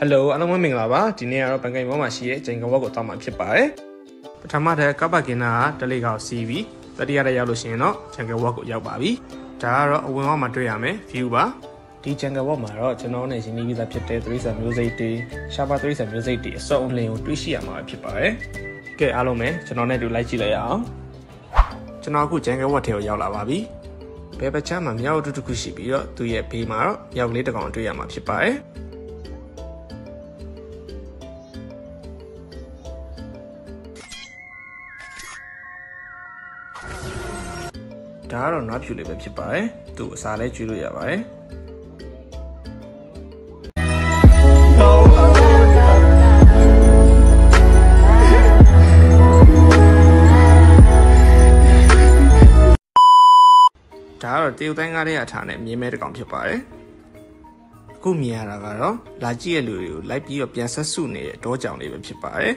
Hello အားလုံးမင်္ဂလာပါဒီနေ့ကတော့ဘန်ကိန်းဘောမှာရှိတဲ့ဂျင်ကဝက်ကိုတောင်းမှဖြစ်ပါတယ်ပထမတည်းကပ်ပါကင်နာကတလေးကောက်စီးပြီးတတိယတည်းရောက်လို့ရှိရင်တော့ဂျင်ကဝက်ကိုရောက်ပါပြီဒါကတော့အဝင်ဝမှာတွေ့ရမယ် view ပါဒီဂျင်ကဝက်မှာတော့ကျွန်တော်နဲ့ရင်းနှီးပြီးသားဖြစ်တဲ့3ဆန်မျိုးစိတ်တွေရှားပါ3ဆန်မျိုးစိတ်တွေအစောအလင်းကိုတွေးရှိရမှာဖြစ်ပါတယ်ကဲအားလုံးပဲကျွန်တော်နဲ့တူလိုက်ကြည့်လိုက်ရအောင်ကျွန်တော်အခုဂျင်ကဝက်ထဲကိုရောက်လာပါပြီဘယ်ပချမ်းမှာမြောက်တူတစ်ခုရှိပြီးတော့သူ့ရဲ့ဘေးမှာတော့မြောက်ကလေးတစ်ကောင်တွေ့ရမှာဖြစ်ပါတယ်ဒါကတော့နွားဖြူလေးပဲဖြစ်ပါတယ်သူ့အစာလည်းကျွေးလို့ရပါတယ်ဒါကတော့တရုတ်တိုင်းကားရဲ့အထာနဲ့မြင်းမဲတစ်ကောင်ဖြစ်ပါတယ်အခုမြင်ရတာကတော့လာကြည့်ရလူတွေကိုလိုက်ပြီးတော့ပြန်ဆက်စုနေတဲ့တောကြောင်လေးပဲဖြစ်ပါတယ်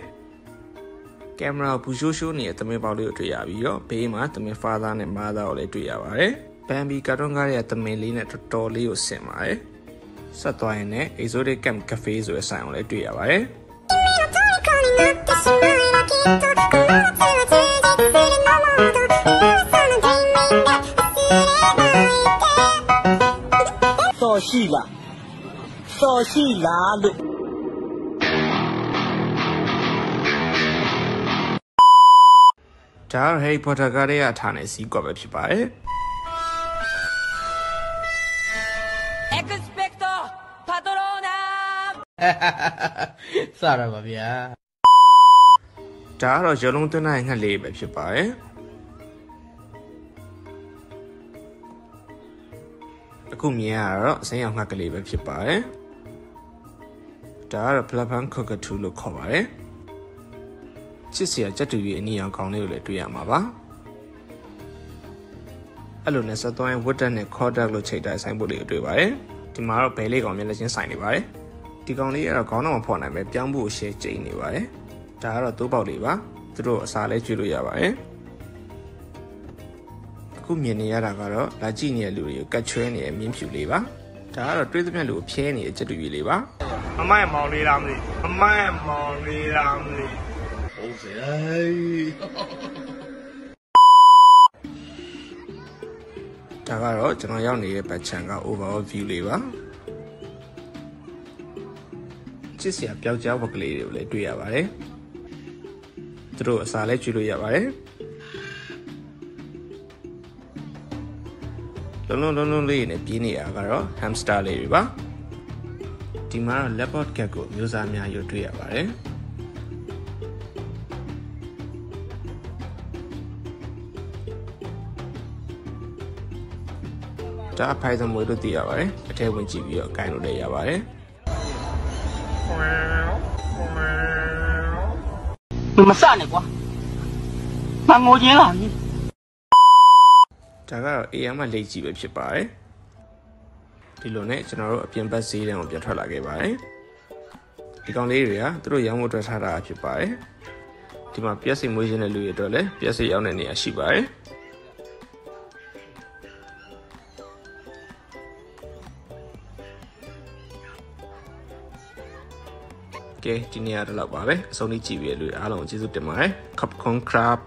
ကင်မရာဘူရှိုးရှိုးနေတဲ့သမင်ပေါက်လေးကိုတွေ့ရပြီးတော့ဘေးမှာသမင်ဖာသားနဲ့မားသားကိုလည်းတွေ့ရပါတယ်ဘန်ဘီကာတွန်းကားရဲ့သမင်လေးနဲ့တော်တော်လေးကိုဆင်ပါတယ်ဆက်သွားရင်လည်း Exotic Camp Cafe ဆိုတဲ့ဆိုင်ကိုလည်းတွေ့ရပါတယ်တော်ရှိလားလို့ဒါ Harry Potter ကားရဲ့အထာနဲ့စီးကွက်ပဲဖြစ်ပါတယ် Expecto Patronum စရပါဗျာဒါကတော့ရုံလုံးသွင်းတဲ့ငှက်လေးပဲဖြစ်ပါတယ်အခုမြင်ရတော့အစိမ်းရောင်ငှက်ကလေးပဲဖြစ်ပါတယ်ဒါကတော့ Blackburn Cockatoo လို့ခေါ်ပါတယ်ချစ်စရာကြက်တူရဲ့အနီရောင်ကောင်းလေးကိုလည်းတွေ့ရမှာပါအဲ့လိုနဲ့ဆက်သွားရင်ဝတ်တက်နဲ့ Kodak လို့ချိန်ထားဆိုင်ပုတ်လေးကိုတွေ့ပါတယ်ဒီမှာတော့ဘဲလေးကောင်မျက်နှာချင်းဆိုင်နေပါတယ်ဒီကောင်လေးကတော့ခေါင်းတော့မဖော်နိုင်ပဲပြောင်းဖို့ရှဲကျိန်နေပါတယ်ဒါကတော့သိုးပေါက်လေးပါသူတို့အစာလည်းကျွေးလို့ရပါတယ်အခုမြင်နေရတာကတော့လာကြည့်နေတဲ့လူတွေကိုကတ်ချွဲနေတဲ့မြင်းဖြူလေးပါဒါကတော့တွေးသမျှလူကိုဖျဲနေတဲ့ကြက်တူကြီးလေးပါအမိုက်မောင်လေးလားမသိအမိုက်မောင်လေးလားမသိဟုတ်စေဒါကတော့ကျွန်တော်ရောက်နေတဲ့ဘက်ချန်က overall view လေးပါချစ်စရာပျောက်ကြားဝက်ကလေးတွေကိုလည်းတွေ့ရပါတယ်သူတို့အစာလည်းကျွေးလို့ရပါတယ်လုံးလေးနဲ့ပြေးနေတာကတော့ hamster လေးတွေပါဒီမှာတော့ leopard cat ကိုမျိုးစားများရွတွေ့ရပါတယ်ဒါအဖိုင်သမွေလို့သိရပါတယ်အထဲဝင်ကြည့်ပြီးတော့ကိုင်လို့လည်းရပါတယ်မစနဲ့ကွာမငိုချင်းလားဒါကတော့ AM မှာလိတ်ကြီးပဲဖြစ်ပါတယ်ဒီလိုနဲ့ကျွန်တော်တို့အပြင်ဘက်ဈေးတန်းကိုပြန်ထွက်လာခဲ့ပါတယ်ဒီကောင်လေးတွေကသူတို့ရောင်းဖို့အတွက်ထားတာဖြစ်ပါတယ်ဒီမှာပြက်စိမွေးခြင်းတဲ့လူတွေအတွက်လည်းပြက်စိရောက်တဲ့နေရာရှိပါတယ်ကဲဒီနေ့ရတော့ပါပဲအဆုံးထိကြည့်ပြီးလူအားလုံးကျေးဇူးတင်ပါတယ် Capcom Crab